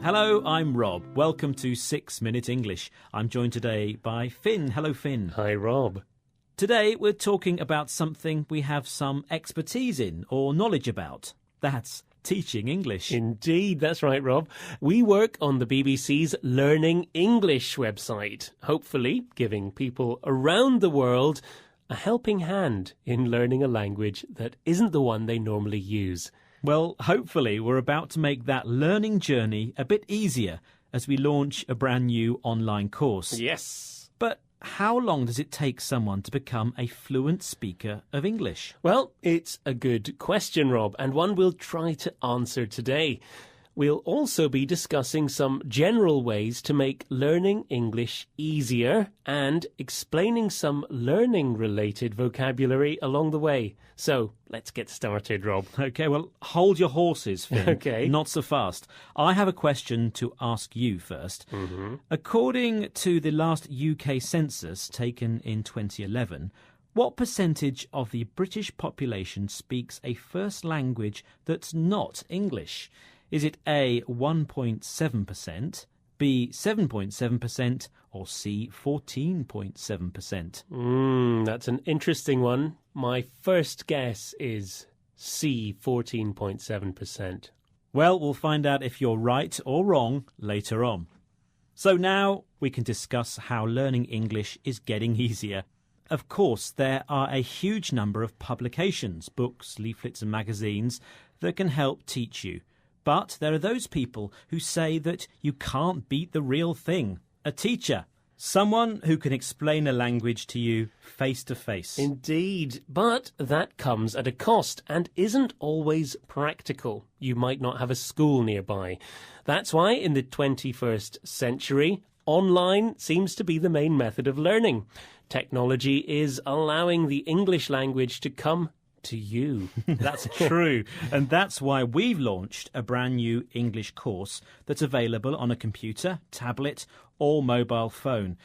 Hello, I'm Rob. Welcome to 6 Minute English. I'm joined today by Finn. Hello, Finn. Hi, Rob. Today we're talking about something we have some expertise in or knowledge about. That's teaching English. Indeed, that's right, Rob. We work on the BBC's Learning English website, hopefully giving people around the world a helping hand in learning a language that isn't the one they normally use. Well, hopefully we're about to make that learning journey a bit easier as we launch a brand new online course. Yes. But how long does it take someone to become a fluent speaker of English? Well, it's a good question, Rob, and one we'll try to answer today. We'll also be discussing some general ways to make learning English easier and explaining some learning-related vocabulary along the way. So, let's get started, Rob. OK, well, hold your horses, Finn. OK. Not so fast. I have a question to ask you first. According to the last UK census taken in 2011, what percentage of the British population speaks a first language that's not English? Is it A, 1.7%, B, 7.7%, or C, 14.7%? That's an interesting one. My first guess is C, 14.7%. Well, we'll find out if you're right or wrong later on. So now we can discuss how learning English is getting easier. Of course, there are a huge number of publications, books, leaflets and magazines that can help teach you. But there are those people who say that you can't beat the real thing, a teacher, someone who can explain a language to you face to face. Indeed, but that comes at a cost and isn't always practical. You might not have a school nearby. That's why in the 21st century, online seems to be the main method of learning. Technology is allowing the English language to come to you. That's true. And that's why we've launched a brand new English course that's available on a computer, tablet or mobile phone.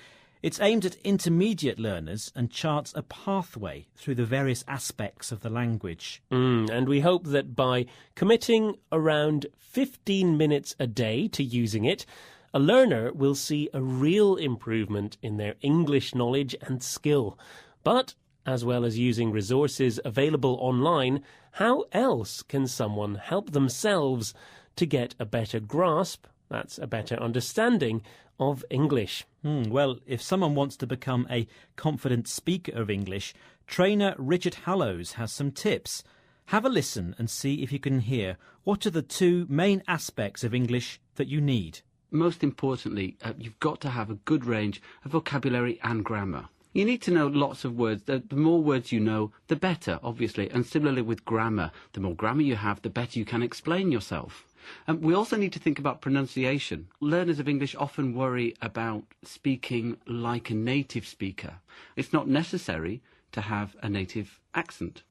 It's aimed at intermediate learners and charts a pathway through the various aspects of the language. And we hope that by committing around 15 minutes a day to using it, a learner will see a real improvement in their English knowledge and skill. But as well as using resources available online, how else can someone help themselves to get a better grasp, that's a better understanding, of English? Well, if someone wants to become a confident speaker of English, trainer Richard Hallows has some tips. Have a listen and see if you can hear what are the two main aspects of English that you need. Most importantly, you've got to have a good range of vocabulary and grammar. You need to know lots of words. The more words you know, the better, obviously. And similarly with grammar, the more grammar you have, the better you can explain yourself. We also need to think about pronunciation. Learners of English often worry about speaking like a native speaker. It's not necessary to have a native accent.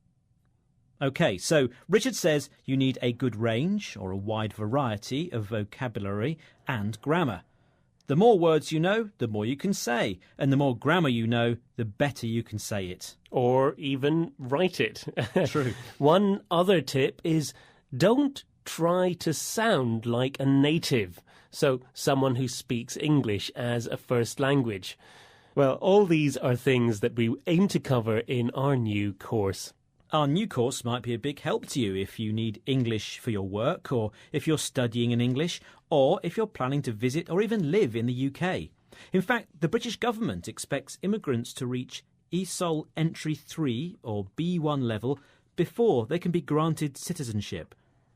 OK, so Richard says you need a good range or a wide variety of vocabulary and grammar. The more words you know, the more you can say. And the more grammar you know, the better you can say it. Or even write it. True. One other tip is don't try to sound like a native, so someone who speaks English as a first language. Well, all these are things that we aim to cover in our new course. Our new course might be a big help to you if you need English for your work, or if you're studying in English, or if you're planning to visit or even live in the UK. In fact, the British government expects immigrants to reach ESOL Entry 3 or B1 level before they can be granted citizenship.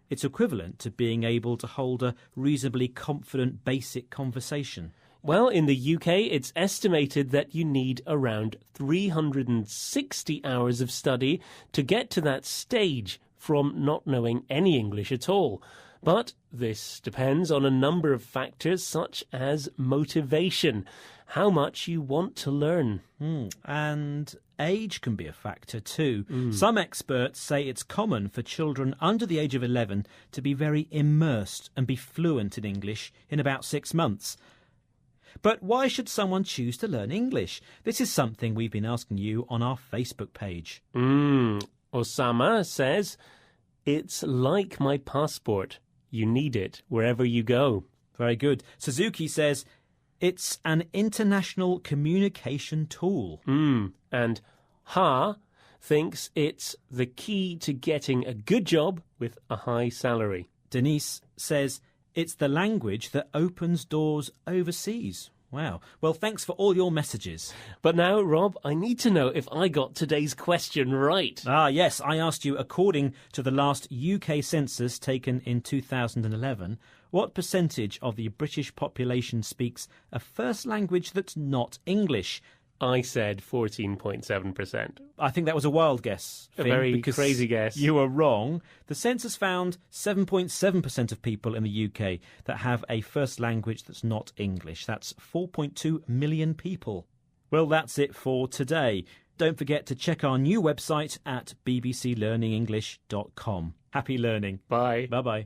It's equivalent to being able to hold a reasonably confident basic conversation. Well, in the UK, it's estimated that you need around 360 hours of study to get to that stage from not knowing any English at all. But this depends on a number of factors such as motivation, how much you want to learn. And age can be a factor too. Some experts say it's common for children under the age of 11 to be very immersed and be fluent in English in about 6 months. But why should someone choose to learn English? This is something we've been asking you on our Facebook page. Osama says, "It's like my passport. You need it wherever you go." Very good. Suzuki says it's an international communication tool. And Ha thinks it's the key to getting a good job with a high salary. Denise says it's the language that opens doors overseas. Wow. Well, thanks for all your messages. But now, Rob, I need to know if I got today's question right. Ah, yes, I asked you, according to the last UK census taken in 2011, what percentage of the British population speaks a first language that's not English? I said 14.7%. I think that was a wild guess, A Finn, very because crazy guess. You were wrong. The census found 7.7% of people in the UK that have a first language that's not English. That's 4.2 million people. Well, that's it for today. Don't forget to check our new website at bbclearningenglish.com. Happy learning. Bye. Bye-bye.